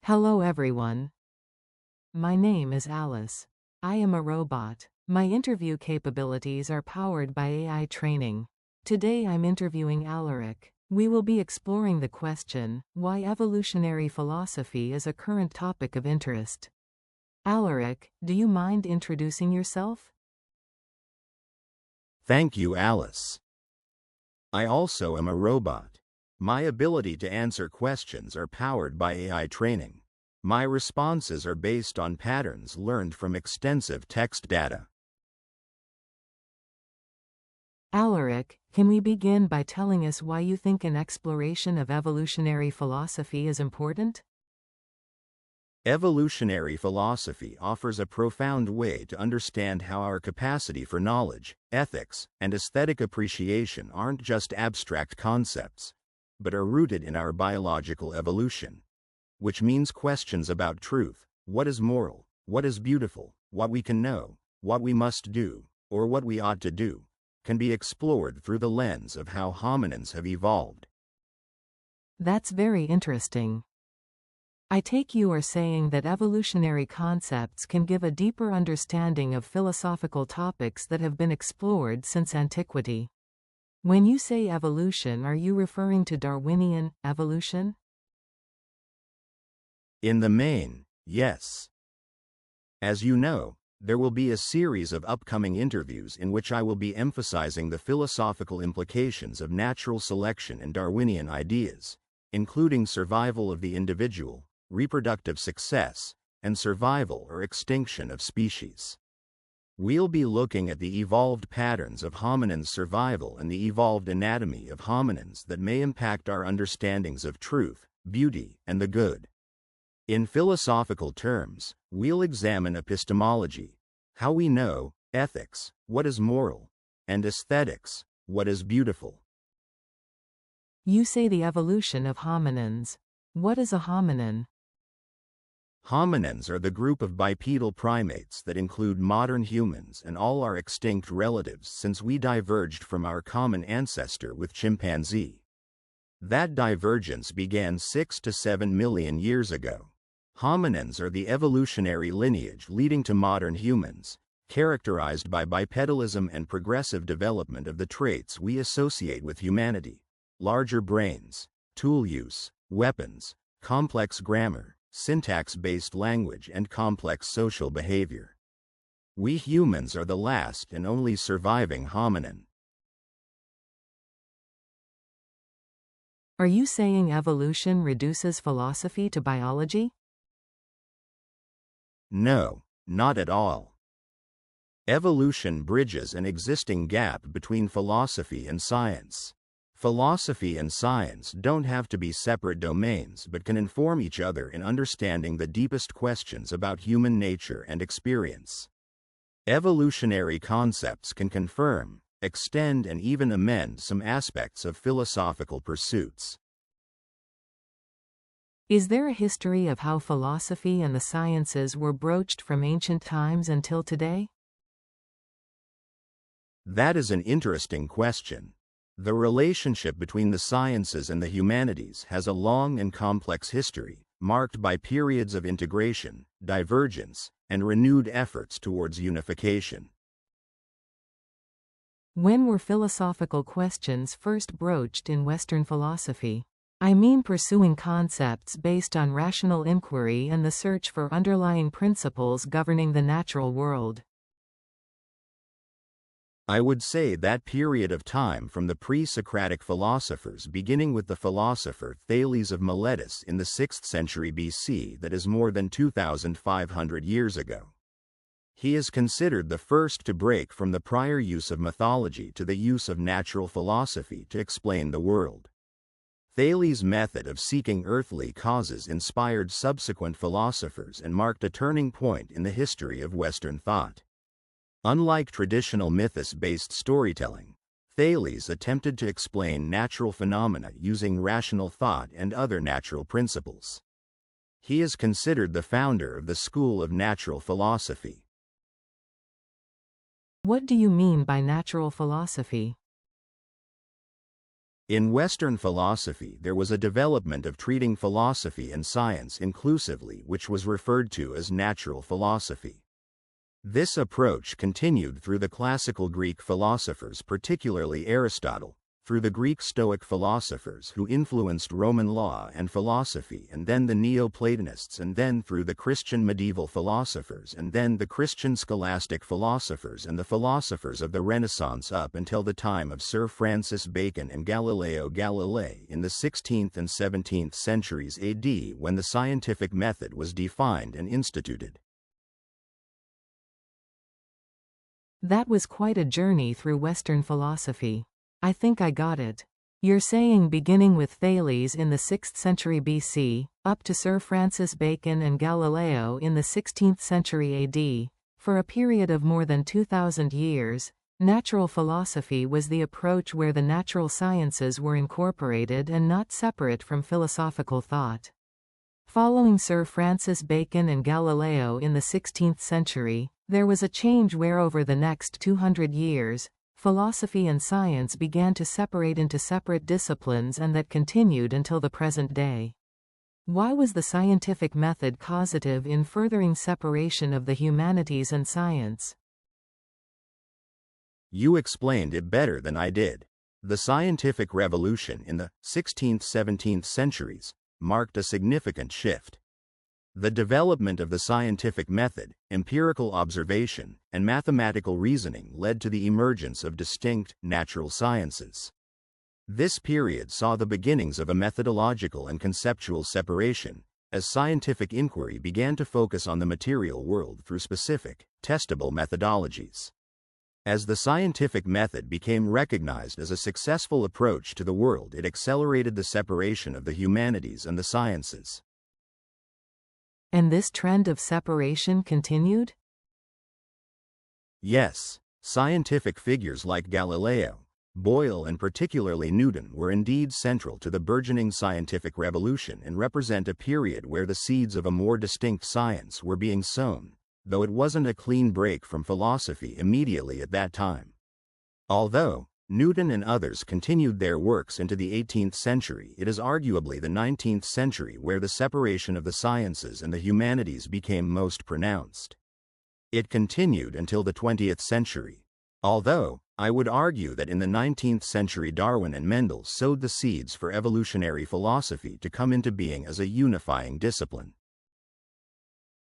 Hello everyone. My name is Alice. I am a robot. My interview capabilities are powered by AI training. Today I'm interviewing Alaric. We will be exploring the question, why evolutionary philosophy is a current topic of interest. Alaric, do you mind introducing yourself? Thank you, Alice. I also am a robot. My ability to answer questions are powered by AI training. My responses are based on patterns learned from extensive text data. Alaric, can we begin by telling us why you think an exploration of evolutionary philosophy is important? Evolutionary philosophy offers a profound way to understand how our capacity for knowledge, ethics, and aesthetic appreciation aren't just abstract concepts, but are rooted in our biological evolution. Which means questions about truth, what is moral, what is beautiful, what we can know, what we must do, or what we ought to do, can be explored through the lens of how hominins have evolved. That's very interesting. I take you are saying that evolutionary concepts can give a deeper understanding of philosophical topics that have been explored since antiquity. When you say evolution, are you referring to Darwinian evolution? In the main, yes. As you know, there will be a series of upcoming interviews in which I will be emphasizing the philosophical implications of natural selection and Darwinian ideas, including survival of the individual, reproductive success, and survival or extinction of species. We'll be looking at the evolved patterns of hominins' survival and the evolved anatomy of hominins that may impact our understandings of truth, beauty, and the good. In philosophical terms, we'll examine epistemology, how we know, ethics, what is moral, and aesthetics, what is beautiful. You say the evolution of hominins. What is a hominin? Hominins are the group of bipedal primates that include modern humans and all our extinct relatives since we diverged from our common ancestor with chimpanzee. That divergence began 6 to 7 million years ago. Hominins are the evolutionary lineage leading to modern humans, characterized by bipedalism and progressive development of the traits we associate with humanity: larger brains, tool use, weapons, complex grammar, syntax-based language, and complex social behavior. We humans are the last and only surviving hominin. Are you saying evolution reduces philosophy to biology? No, not at all. Evolution bridges an existing gap between philosophy and science. Philosophy and science don't have to be separate domains but can inform each other in understanding the deepest questions about human nature and experience. Evolutionary concepts can confirm, extend, and even amend some aspects of philosophical pursuits. Is there a history of how philosophy and the sciences were broached from ancient times until today? That is an interesting question. The relationship between the sciences and the humanities has a long and complex history, marked by periods of integration, divergence, and renewed efforts towards unification. When were philosophical questions first broached in Western philosophy? I mean pursuing concepts based on rational inquiry and the search for underlying principles governing the natural world. I would say that period of time from the pre-Socratic philosophers beginning with the philosopher Thales of Miletus in the 6th century BC, that is more than 2,500 years ago. He is considered the first to break from the prior use of mythology to the use of natural philosophy to explain the world. Thales' method of seeking earthly causes inspired subsequent philosophers and marked a turning point in the history of Western thought. Unlike traditional mythos-based storytelling, Thales attempted to explain natural phenomena using rational thought and other natural principles. He is considered the founder of the school of natural philosophy. What do you mean by natural philosophy? In Western philosophy, there was a development of treating philosophy and science inclusively, which was referred to as natural philosophy. This approach continued through the classical Greek philosophers, particularly Aristotle, through the Greek Stoic philosophers who influenced Roman law and philosophy, and then the Neoplatonists, and then through the Christian medieval philosophers, and then the Christian scholastic philosophers and the philosophers of the Renaissance up until the time of Sir Francis Bacon and Galileo Galilei in the 16th and 17th centuries AD, when the scientific method was defined and instituted. That was quite a journey through Western philosophy. I think I got it. You're saying beginning with Thales in the 6th century BC, up to Sir Francis Bacon and Galileo in the 16th century AD, for a period of more than 2,000 years, natural philosophy was the approach where the natural sciences were incorporated and not separate from philosophical thought. Following Sir Francis Bacon and Galileo in the 16th century, there was a change where over the next 200 years, philosophy and science began to separate into separate disciplines, and that continued until the present day. Why was the scientific method causative in furthering separation of the humanities and science? You explained it better than I did. The scientific revolution in the 16th-17th centuries marked a significant shift. The development of the scientific method, empirical observation, and mathematical reasoning led to the emergence of distinct natural sciences. This period saw the beginnings of a methodological and conceptual separation, as scientific inquiry began to focus on the material world through specific, testable methodologies. As the scientific method became recognized as a successful approach to the world, it accelerated the separation of the humanities and the sciences. And this trend of separation continued? Yes, scientific figures like Galileo, Boyle, and particularly Newton were indeed central to the burgeoning scientific revolution and represent a period where the seeds of a more distinct science were being sown, though it wasn't a clean break from philosophy immediately at that time. Although Newton and others continued their works into the 18th century, it is arguably the 19th century where the separation of the sciences and the humanities became most pronounced. It continued until the 20th century, although I would argue that in the 19th century Darwin and Mendel sowed the seeds for evolutionary philosophy to come into being as a unifying discipline.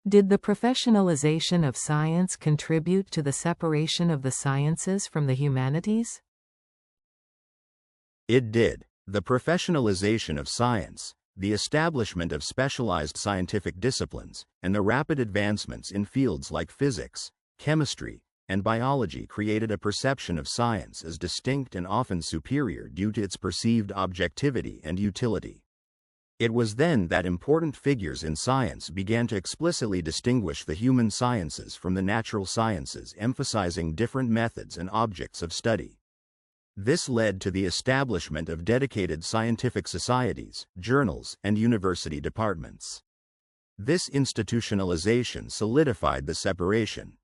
Did the professionalization of science contribute to the separation of the sciences from the humanities? It did. The professionalization of science, the establishment of specialized scientific disciplines, and the rapid advancements in fields like physics, chemistry, and biology created a perception of science as distinct and often superior due to its perceived objectivity and utility. It was then that important figures in science began to explicitly distinguish the human sciences from the natural sciences, emphasizing different methods and objects of study. This led to the establishment of dedicated scientific societies, journals, and university departments. This institutionalization solidified the separation.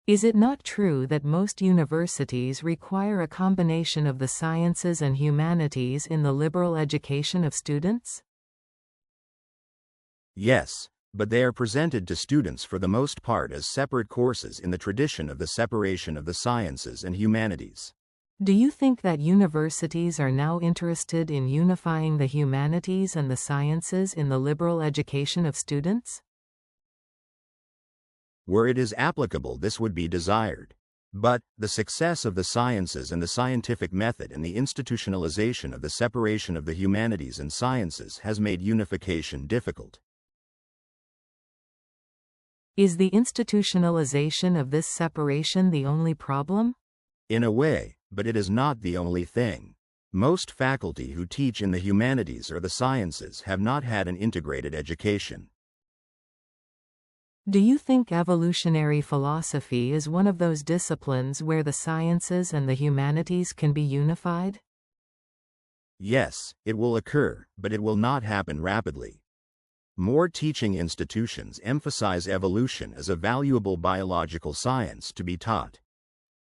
Is it not true that most universities require a combination of the sciences and humanities in the liberal education of students? Yes, but they are presented to students for the most part as separate courses in the tradition of the separation of the sciences and humanities. Do you think that universities are now interested in unifying the humanities and the sciences in the liberal education of students? Where it is applicable, this would be desired. But the success of the sciences and the scientific method and the institutionalization of the separation of the humanities and sciences has made unification difficult. Is the institutionalization of this separation the only problem? In a way, but it is not the only thing. Most faculty who teach in the humanities or the sciences have not had an integrated education. Do you think evolutionary philosophy is one of those disciplines where the sciences and the humanities can be unified? Yes, it will occur, but it will not happen rapidly. More teaching institutions emphasize evolution as a valuable biological science to be taught.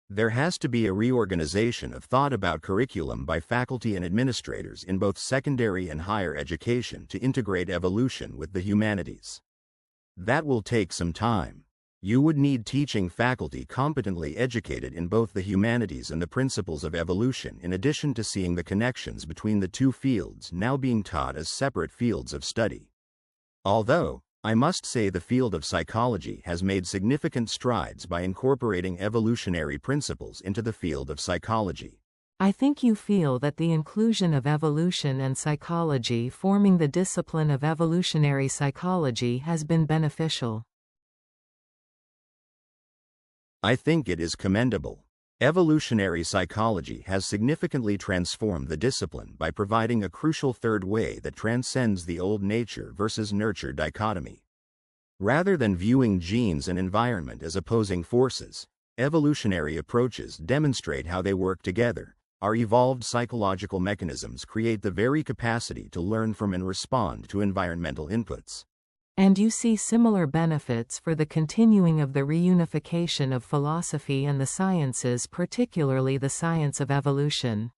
There has to be a reorganization of thought about curriculum by faculty and administrators in both secondary and higher education to integrate evolution with the humanities. That will take some time. You would need teaching faculty competently educated in both the humanities and the principles of evolution, in addition to seeing the connections between the two fields now being taught as separate fields of study. Although, I must say the field of psychology has made significant strides by incorporating evolutionary principles into the field of psychology. I think you feel that the inclusion of evolution and psychology forming the discipline of evolutionary psychology has been beneficial. I think it is commendable. Evolutionary psychology has significantly transformed the discipline by providing a crucial third way that transcends the old nature versus nurture dichotomy. Rather than viewing genes and environment as opposing forces, evolutionary approaches demonstrate how they work together. Our evolved psychological mechanisms create the very capacity to learn from and respond to environmental inputs. And you see similar benefits for the continuing of the reunification of philosophy and the sciences, particularly the science of evolution.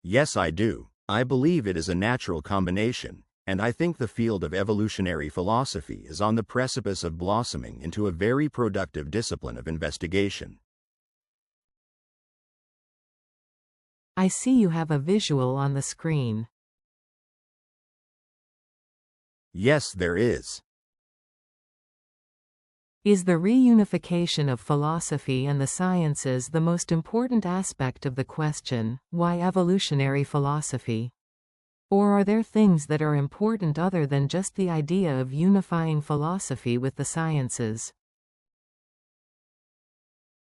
Yes, I do. I believe it is a natural combination, and I think the field of evolutionary philosophy is on the precipice of blossoming into a very productive discipline of investigation. I see you have a visual on the screen. Yes, there is. Is the reunification of philosophy and the sciences the most important aspect of the question, why evolutionary philosophy? Or are there things that are important other than just the idea of unifying philosophy with the sciences?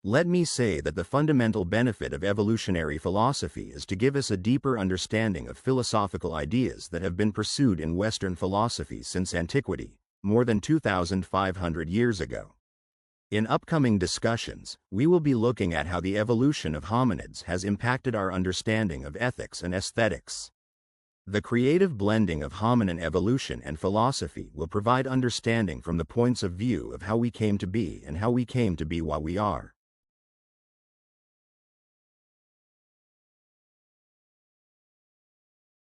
Let me say that the fundamental benefit of evolutionary philosophy is to give us a deeper understanding of philosophical ideas that have been pursued in Western philosophy since antiquity, more than 2,500 years ago. In upcoming discussions, we will be looking at how the evolution of hominids has impacted our understanding of ethics and aesthetics. The creative blending of hominin evolution and philosophy will provide understanding from the points of view of how we came to be and how we came to be what we are.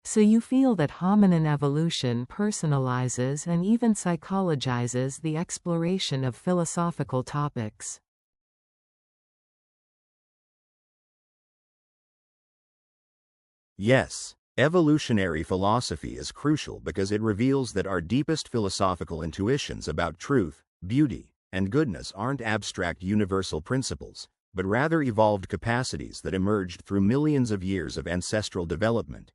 So you feel that hominin evolution personalizes and even psychologizes the exploration of philosophical topics. Yes, evolutionary philosophy is crucial because it reveals that our deepest philosophical intuitions about truth, beauty, and goodness aren't abstract universal principles, but rather evolved capacities that emerged through millions of years of ancestral development.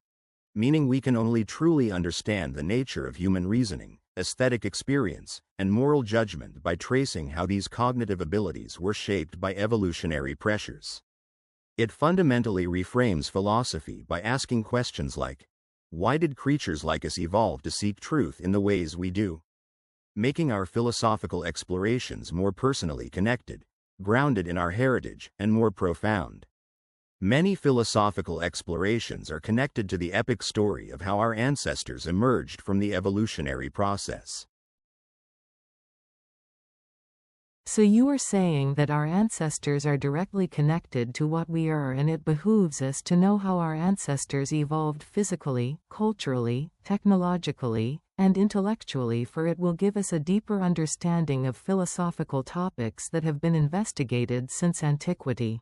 Meaning we can only truly understand the nature of human reasoning, aesthetic experience, and moral judgment by tracing how these cognitive abilities were shaped by evolutionary pressures. It fundamentally reframes philosophy by asking questions like, why did creatures like us evolve to seek truth in the ways we do? Making our philosophical explorations more personally connected, grounded in our heritage, and more profound. Many philosophical explorations are connected to the epic story of how our ancestors emerged from the evolutionary process. So you are saying that our ancestors are directly connected to what we are, and it behooves us to know how our ancestors evolved physically, culturally, technologically, and intellectually, for it will give us a deeper understanding of philosophical topics that have been investigated since antiquity.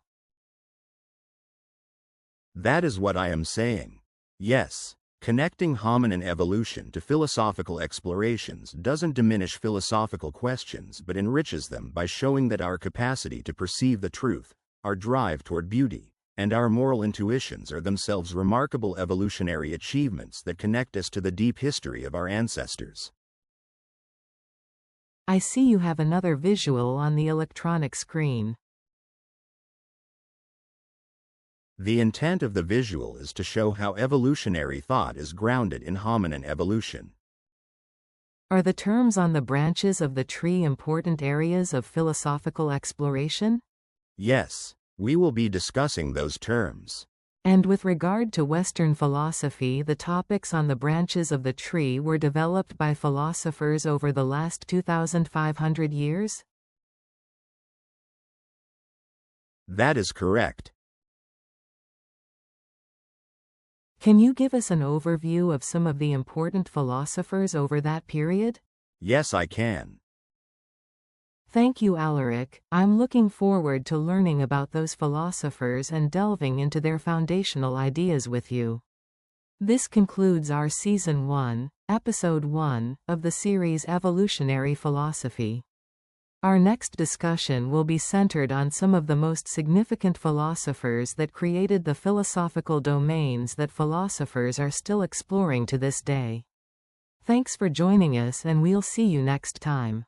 That is what I am saying. Yes, Connecting hominin evolution to philosophical explorations doesn't diminish philosophical questions but enriches them by showing that our capacity to perceive the truth, our drive toward beauty, and our moral intuitions are themselves remarkable evolutionary achievements that connect us to the deep history of our ancestors. I see you have another visual on the electronic screen. The intent of the visual is to show how evolutionary thought is grounded in hominin evolution. Are the terms on the branches of the tree important areas of philosophical exploration? Yes, we will be discussing those terms. And with regard to Western philosophy, the topics on the branches of the tree were developed by philosophers over the last 2,500 years? That is correct. Can you give us an overview of some of the important philosophers over that period? Yes, I can. Thank you, Alaric. I'm looking forward to learning about those philosophers and delving into their foundational ideas with you. This concludes our Season 1, Episode 1, of the series Evolutionary Philosophy. Our next discussion will be centered on some of the most significant philosophers that created the philosophical domains that philosophers are still exploring to this day. Thanks for joining us, and we'll see you next time.